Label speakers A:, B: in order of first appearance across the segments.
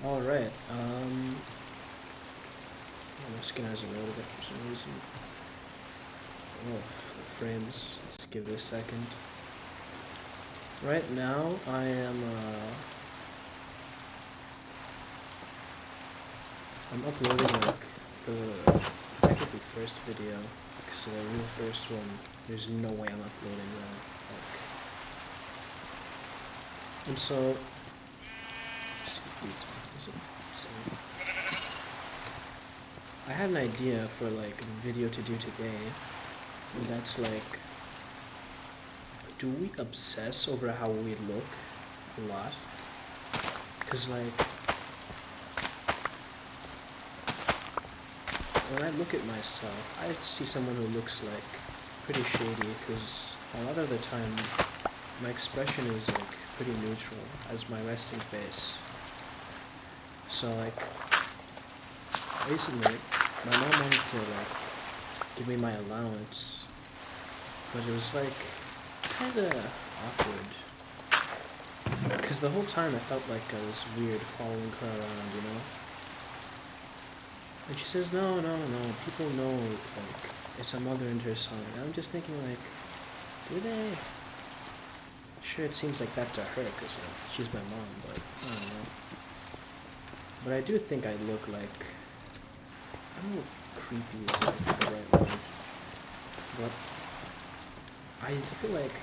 A: Alright, my skin hasn't loaded up for some reason. Oh, the frames. Let's give it a second. Right now, I'm uploading like the technically first video, because the real first one, there's no way I'm uploading that. Like, and so, I had an idea for like a video to do today, and that's like, do we obsess over how we look a lot? Because like, when I look at myself, I see someone who looks like pretty shady, because a lot of the time my expression is like pretty neutral as my resting face. So like, recently my mom wanted to like give me my allowance, but it was like kinda awkward, because the whole time I felt like I was weird following her around, you know? And she says, no, no, no, people know, like, it's a mother and her son. And I'm just thinking, like, do they? Sure, it seems like that to her, because she's my mom, but I don't know. But I do think I look like, I don't know if creepy is like the right word, but I feel like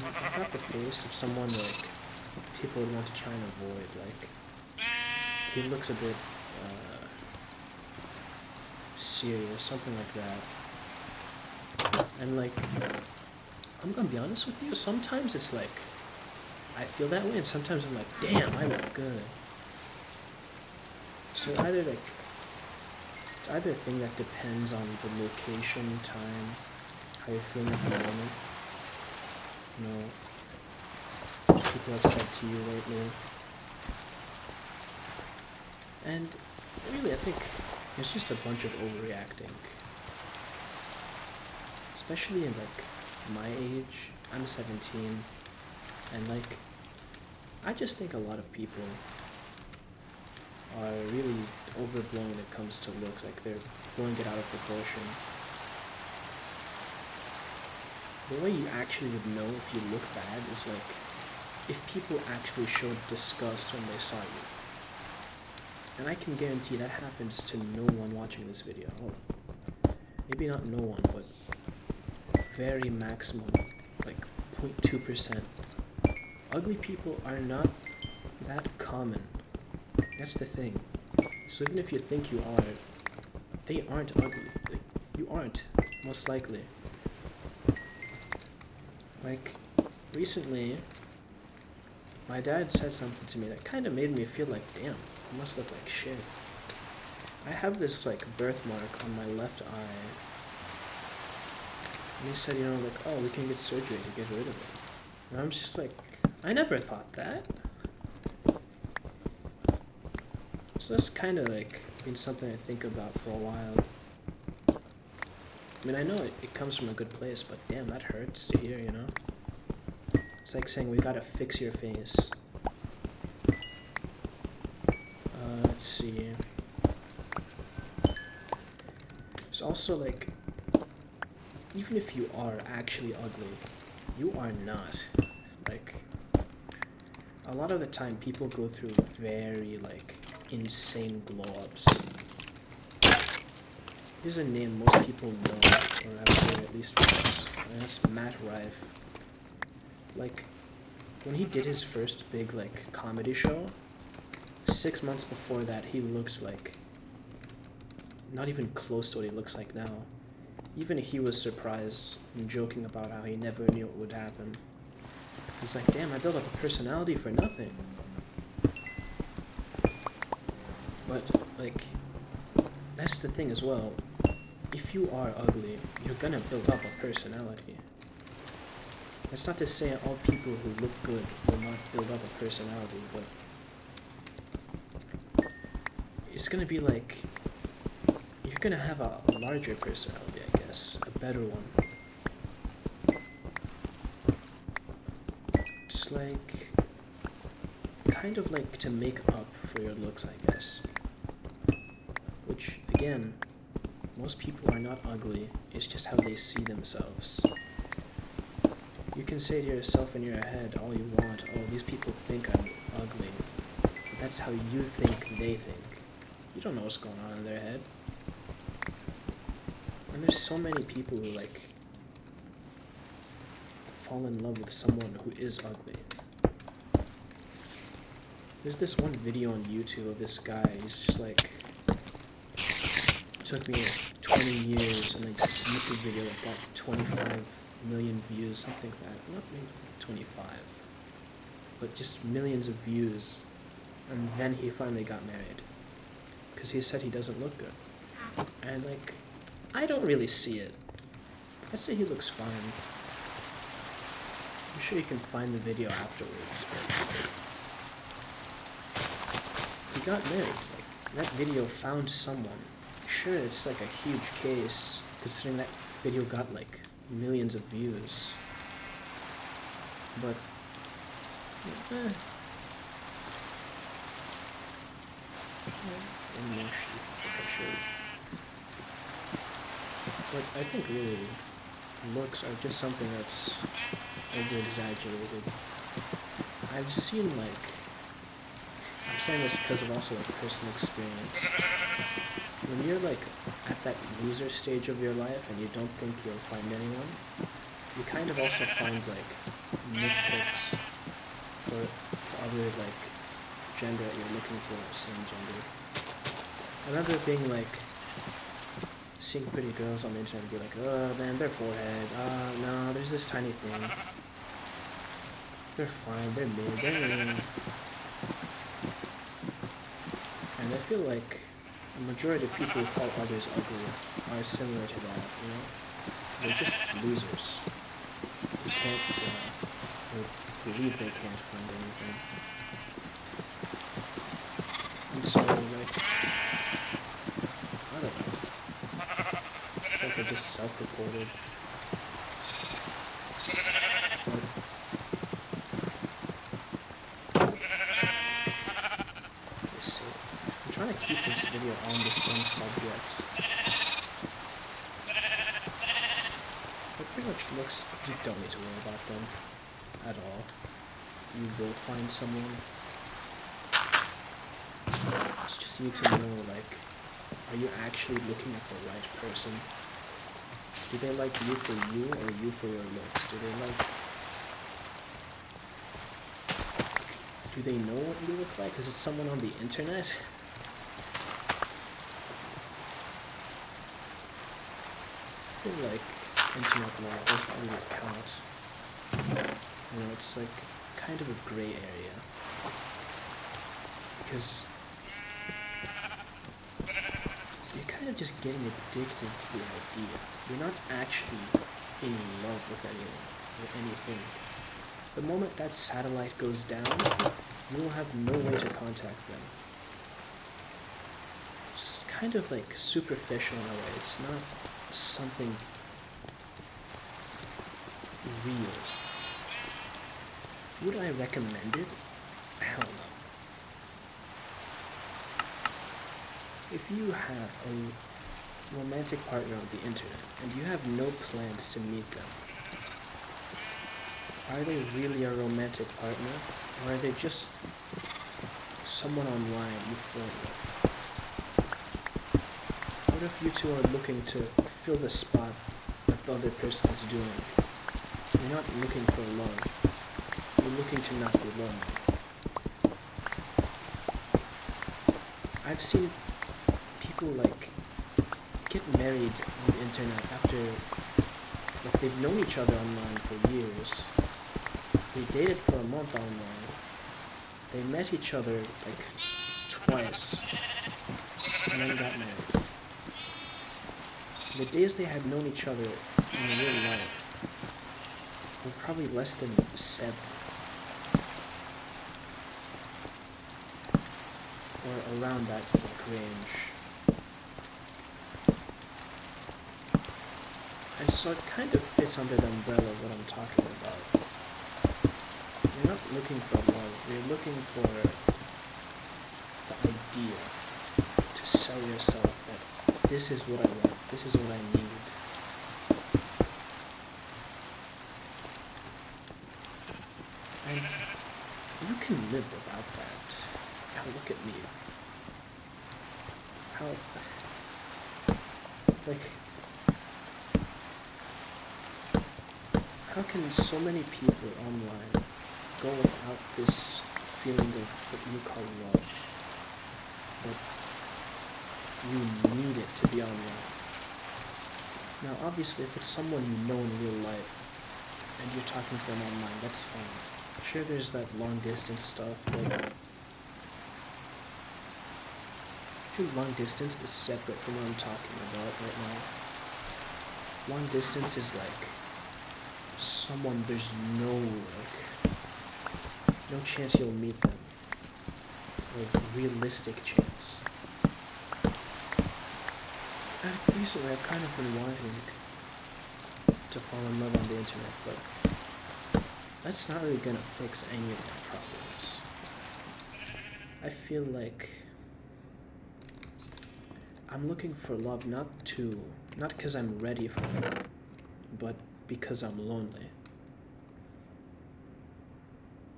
A: I've got the face of someone like people would want to try and avoid. Like, he looks a bit serious, something like that. And like, I'm gonna be honest with you, sometimes it's like, I feel that way, and sometimes I'm like, damn, I look good. So either like, it's either a thing that depends on the location, time, how you're feeling at the moment. You know, people have said to you lately. And really, I think it's just a bunch of overreacting. Especially in like my age, I'm 17, and like, I just think a lot of people are really overblown when it comes to looks, like they're blowing it out of proportion. The way you actually would know if you look bad is like, if people actually showed disgust when they saw you. And I can guarantee that happens to no one watching this video. Oh, maybe not no one, but very maximum, like 0.2%. Ugly people are not that common. That's the thing. So even if you think you are, they aren't ugly. Like, you aren't, most likely. Like, recently, my dad said something to me that kind of made me feel like, damn, I must look like shit. I have this like birthmark on my left eye. And he said, you know, like, oh, we can get surgery to get rid of it. And I'm just like, I never thought that. So that's kind of like been something I think about for a while. I mean, I know it comes from a good place, but damn, that hurts to hear, you know? It's like saying, we gotta fix your face. Let's see. It's also like, even if you are actually ugly, you are not. Like, a lot of the time people go through very, like, insane glow-ups. Here's a name most people know, or have heard at least once, and that's Matt Rife. Like, when he did his first big, like, comedy show, 6 months before that, he looked like not even close to what he looks like now. Even he was surprised and joking about how he never knew it would happen. He's like, damn, I built up a personality for nothing. But, like, that's the thing as well. If you are ugly, you're gonna build up a personality. That's not to say all people who look good will not build up a personality, but it's gonna be like, you're gonna have a larger personality, I guess, a better one. It's like, kind of like to make up for your looks, I guess. Which, again, most people are not ugly, it's just how they see themselves. You can say to yourself in your head all you want, oh, these people think I'm ugly. But that's how you think they think. You don't know what's going on in their head. And there's so many people who, like, fall in love with someone who is ugly. There's this one video on YouTube of this guy, he's just like, it took me 20 years and a YouTube video that got 25 million views, something like that. Not maybe 25, but just millions of views. And then he finally got married. Because he said he doesn't look good. And like, I don't really see it. I'd say he looks fine. I'm sure you can find the video afterwards, but he got married. Like, that video found someone. Sure, it's like a huge case, considering that video got like millions of views. But But I think really looks are just something that's over exaggerated. I've seen like, I'm saying this because of also like personal experience. When you're like at that loser stage of your life and you don't think you'll find anyone, you kind of also find like nitpicks for other like gender that you're looking for, same gender. I remember being like, seeing pretty girls on the internet and be like, oh man, their forehead, no, there's this tiny thing. They're fine, they're mid, they're mid. And I feel like the majority of people who call others ugly are similar to that, you know? They're just losers. They can't, or believe they can't find anything. And so, like, I don't know. I feel like they're just self-reported. Let's see. I'm trying to keep this video on this one subject. It pretty much looks, you don't need to worry about them at all. You will find someone. It's just you need to know, like, are you actually looking at the right person? Do they like you for you or you for your looks? Do they know what you look like? Is it someone on the internet? I feel like internet love doesn't really count. You know, it's like kind of a gray area. Because you're kind of just getting addicted to the idea. You're not actually in love with anyone or anything. The moment that satellite goes down, you will have no way to contact them. It's kind of like superficial in a way. It's not something real. Would I recommend it? Hell no. If you have a romantic partner on the internet and you have no plans to meet them, are they really a romantic partner, or are they just someone online you flirt with? What if you two are looking to fill the spot that the other person is doing? You're not looking for love. You're looking to not be lonely. I've seen people like get married on the internet after like they've known each other online for years. They dated for a month online. They met each other like twice and then got married. The days they had known each other in real life were probably less than 7. Or around that like range. And so it kind of fits under the umbrella of what I'm talking about. You're not looking for love. You're looking for the idea to sell yourself that this is what I want, this is what I need. And you can live without that. Now look at me. How, like, how can so many people online go without this feeling of what you call love? That you need it to be online. Now, obviously, if it's someone you know in real life and you're talking to them online, that's fine. Sure, there's that long distance stuff, but I feel long distance is separate from what I'm talking about right now. Long distance is like someone there's no chance you'll meet them. Like realistic chance. And recently I've kind of been wanting to fall in love on the internet, but that's not really gonna fix any of my problems. I feel like I'm looking for love not because I'm ready for it, but because I'm lonely.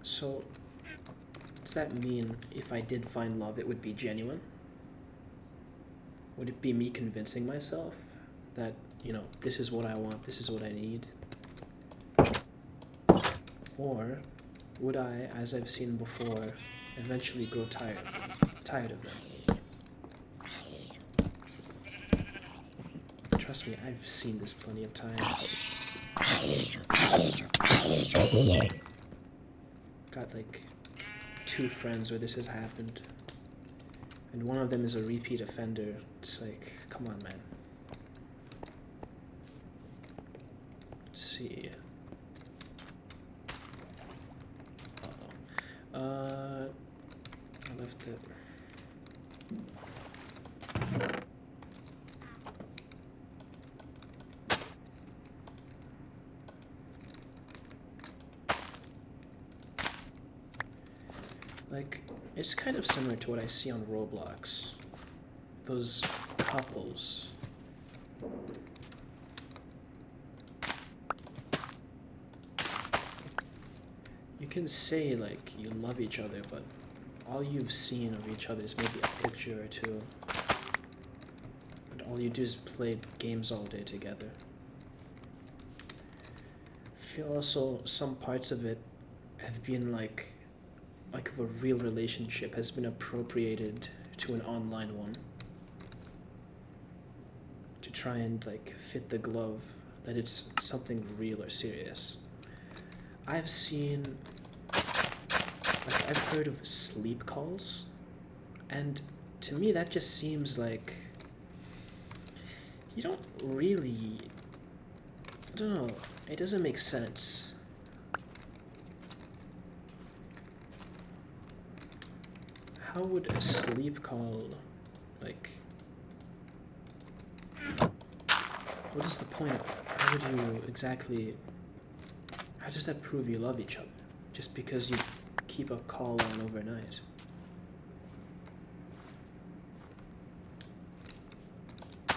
A: So, does that mean if I did find love, it would be genuine? Would it be me convincing myself that, this is what I want, this is what I need? Or would I, as I've seen before, eventually grow tired of them? Trust me, I've seen this plenty of times. Got like 2 friends where this has happened, and one of them is a repeat offender. It's like, come on, man. Let's see. I left it. Like, it's kind of similar to what I see on Roblox. Those couples. You can say, like, you love each other, but all you've seen of each other is maybe a picture or two. And all you do is play games all day together. I feel also some parts of it have been like of a real relationship has been appropriated to an online one to try and like fit the glove that it's something real or serious. I've heard of sleep calls, and to me that just seems like you don't really, I don't know, it doesn't make sense. How would a sleep call, like, what is the point of it? How does that prove you love each other? Just because you keep a call on overnight? It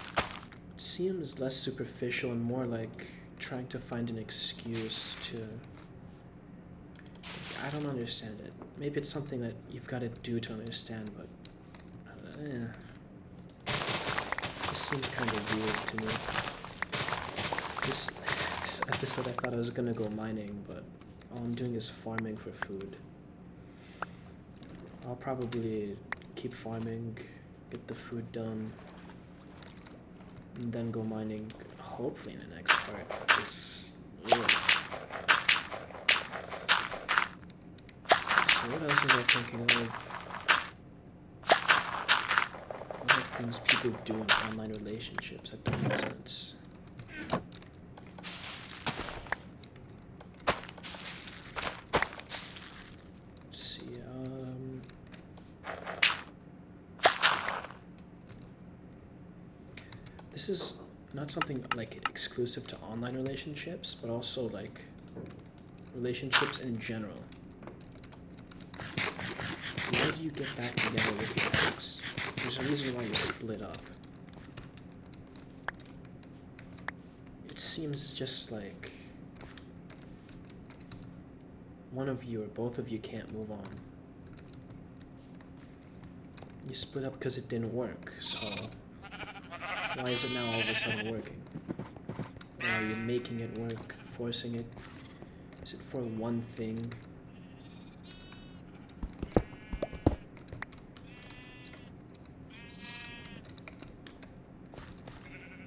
A: seems less superficial and more like trying to find an excuse to, I don't understand it. Maybe it's something that you've got to do to understand, but this seems kind of weird to me. This episode I thought I was gonna go mining, but all I'm doing is farming for food. I'll probably keep farming, get the food done, and then go mining, hopefully in the next part. What else was I thinking of? What are things people do in online relationships that don't make sense? Let's see, this is not something like exclusive to online relationships, but also like relationships in general. why do you get back together with your ex? There's a reason why you split up. It seems just like one of you or both of you can't move on. You split up because it didn't work, so why is it now all of a sudden working? Or are you making it work, forcing it? Is it for one thing?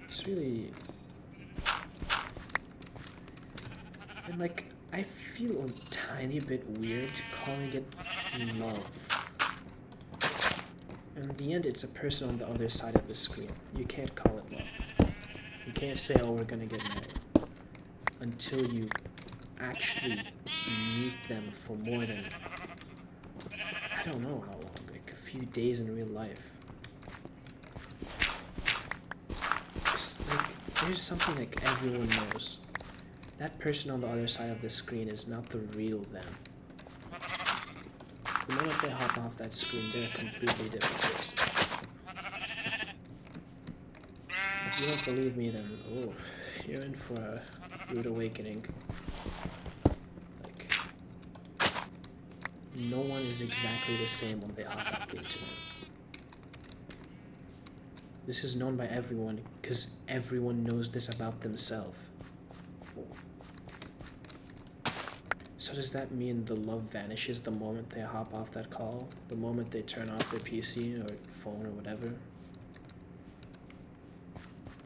A: It's really... And like, I feel a tiny bit weird calling it love. In the end, it's a person on the other side of the screen. You can't call it love. You can't say, oh, we're gonna get married, until you actually meet them for more than, I don't know how long, like a few days in real life. Like, there's something like everyone knows. That person on the other side of the screen is not the real them. The moment they hop off that screen, they're a completely different person. If you don't believe me, then, oh, you're in for a rude awakening. Like, no one is exactly the same when they hop off the internet. This is known by everyone, because everyone knows this about themselves. So does that mean the love vanishes the moment they hop off that call? The moment they turn off their PC or phone or whatever?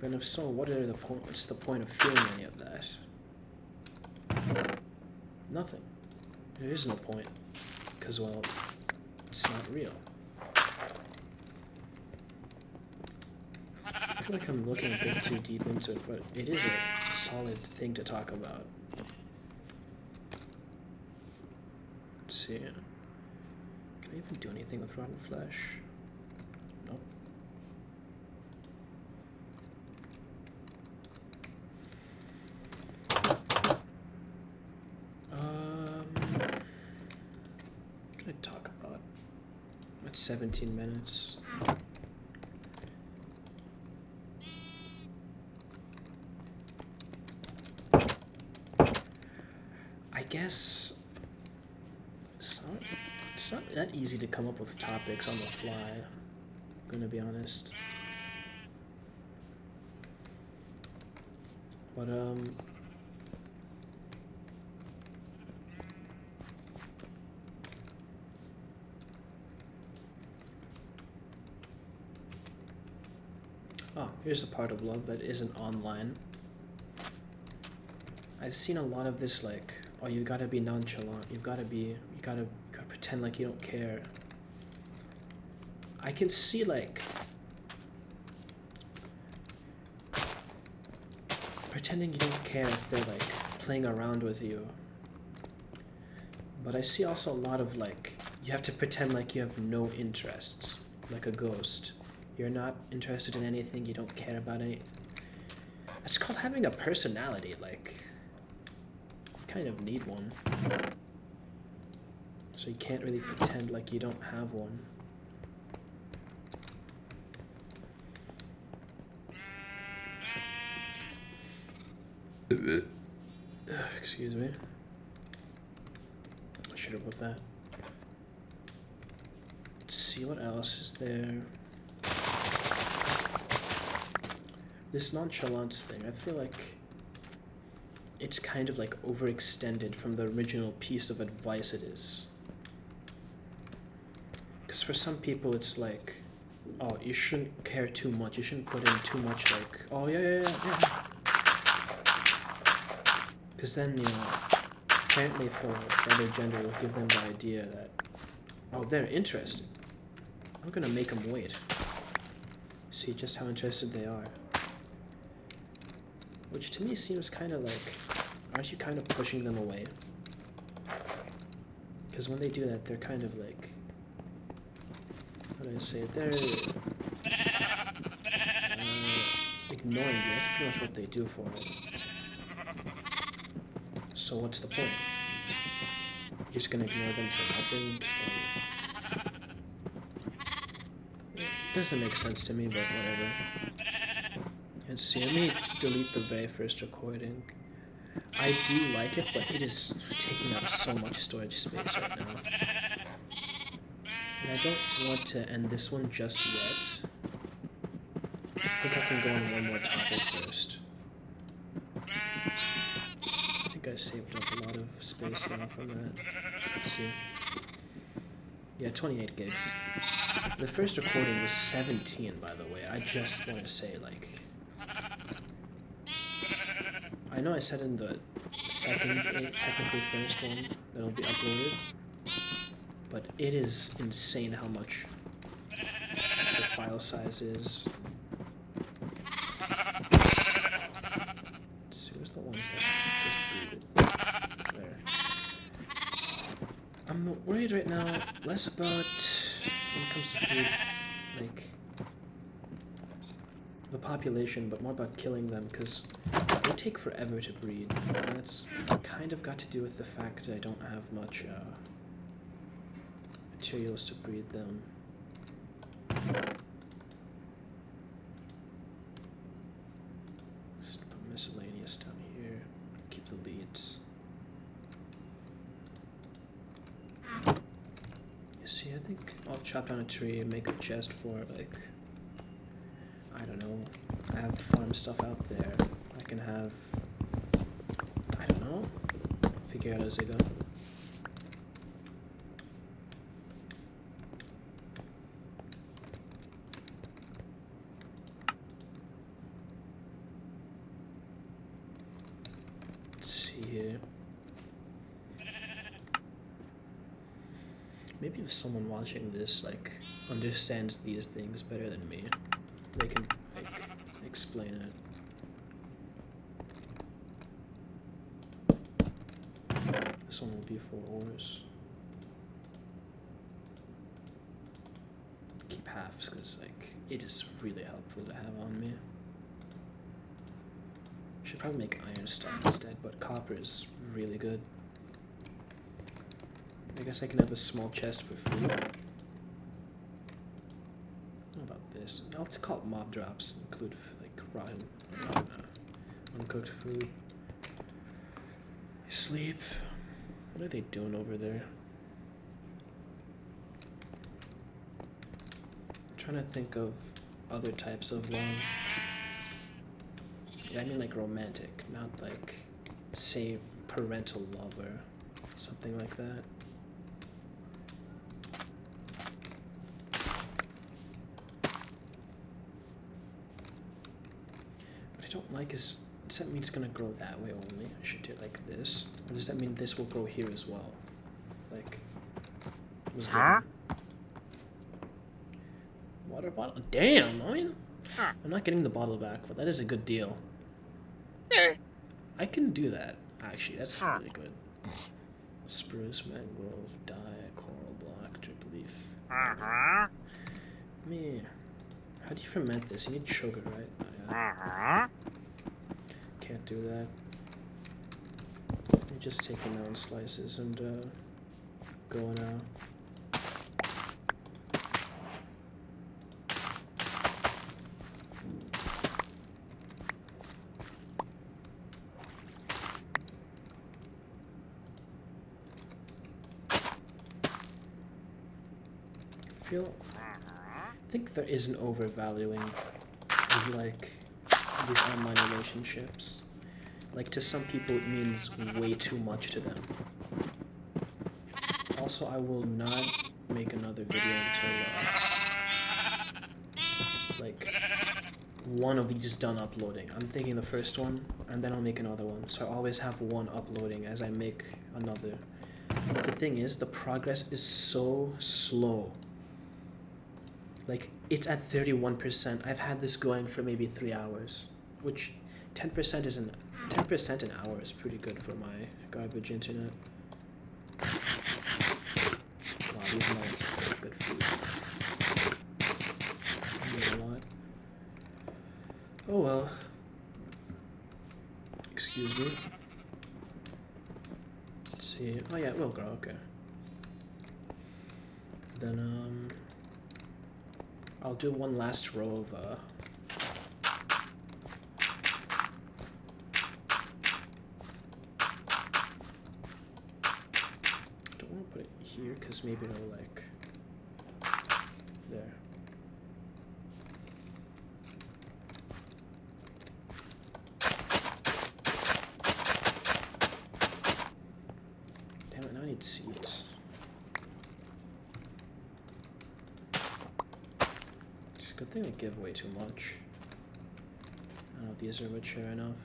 A: Then if so, what's the point of feeling any of that? Nothing. There is no point. Because, well, it's not real. I feel like I'm looking a bit too deep into it, but it is a solid thing to talk about. Let's see. Can I even do anything with Rotten Flesh? Nope. What can I talk about? That's 17 minutes. I guess it's not that easy to come up with topics on the fly, I'm gonna be honest. But oh, here's a part of love that isn't online. I've seen a lot of this, like, oh, you gotta be nonchalant, you gotta pretend like you don't care. I can see, like, pretending you don't care if they're, like, playing around with you. But I see also a lot of, like, you have to pretend like you have no interests, like a ghost. You're not interested in anything, you don't care about anything. That's called having a personality, like, you kind of need one. So you can't really pretend like you don't have one. Excuse me. I should have put that. Let's see what else is there. This nonchalance thing, I feel like it's kind of like overextended from the original piece of advice it is. Because for some people it's like, oh, you shouldn't care too much, you shouldn't put in too much, like, oh yeah. Because then, you know, apparently for the other gender, it'll give them the idea that, oh, they're interested. I'm gonna make them wait. See just how interested they are. Which to me seems kind of like, aren't you kind of pushing them away? Because when they do that, they're kind of like, how do I say it? They're ignoring you. That's pretty much what they do for it. So what's the point? You're just gonna ignore them for nothing? Doesn't make sense to me, but whatever. Let's see, let me delete the very first recording. I do like it, but it is taking up so much storage space right now. And I don't want to end this one just yet. I think I can go on one more topic first. I think I saved up a lot of space now from that. Let's see. Yeah, 28 gigs. The first recording was 17, by the way. I just want to say, like... I know I said in the second, technically first one, that'll be uploaded. But it is insane how much the file size is. Let's see, where's the ones that just booted? There. I'm worried right now, less about, when it comes to food, like, the population, but more about killing them, because they take forever to breed. And that's kind of got to do with the fact that I don't have much, materials to breed them. Just put miscellaneous down here. Keep the leads. You see, I think I'll chop down a tree and make a chest for, like, I don't know. I have farm stuff out there. I can have, I don't know. Figure out as I go. Here. Maybe if someone watching this like understands these things better than me, they can like explain it. This one will be for ores. Keep halves because like it is really helpful to have on me. Should probably make iron stuff instead, but copper is really good. I guess I can have a small chest for food. How about this? I'll call it mob drops. Include like rotten, uncooked food. Sleep. What are they doing over there? I'm trying to think of other types of love. Yeah, I mean like romantic, not like, say, parental love or something like that. What I don't like is, does that mean it's gonna grow that way only? I should do it like this. Or does that mean this will grow here as well? Like, it was water bottle? Damn, I mean, I'm not getting the bottle back, but that is a good deal. I can do that, actually. That's really good. Spruce, mangrove, dye, coral block, drip leaf. Me. How do you ferment this? You need sugar, right? Oh, yeah. Can't do that. You just take them out in slices and go now. I think there is an overvaluing of like these online relationships. Like to some people it means way too much to them. Also, I will not make another video until like one of these is done uploading. I'm thinking the first one and then I'll make another one. So I always have one uploading as I make another. But the thing is, the progress is so slow. Like, it's at 31%. I've had this going for maybe 3 hours, which 10% is 10% an hour is pretty good for my garbage internet. Wow, these melons are good food. I need a lot. Oh well. Excuse me. Let's see. Oh yeah, it will grow, okay. Then, I'll do one last row of don't want to put it here because maybe it'll like there. Damn it, now I need seeds. It's a good thing we give away too much. I don't know if these are mature enough.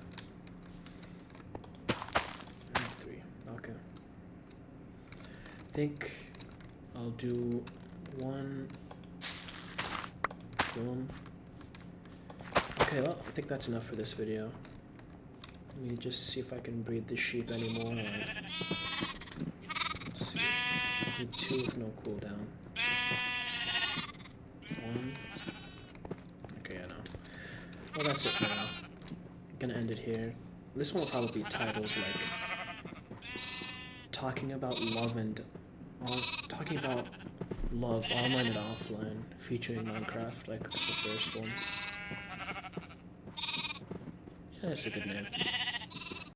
A: 3, okay. I think I'll do one. Boom. Okay, well, I think that's enough for this video. Let me just see if I can breed the sheep anymore. Let's see. I need 2 with no cooldown. 1. Okay, yeah, no. Well, that's it for now. I'm gonna end it here. This one will probably be titled, like, talking about love online and offline, featuring Minecraft, like the first one. Yeah, that's a good name.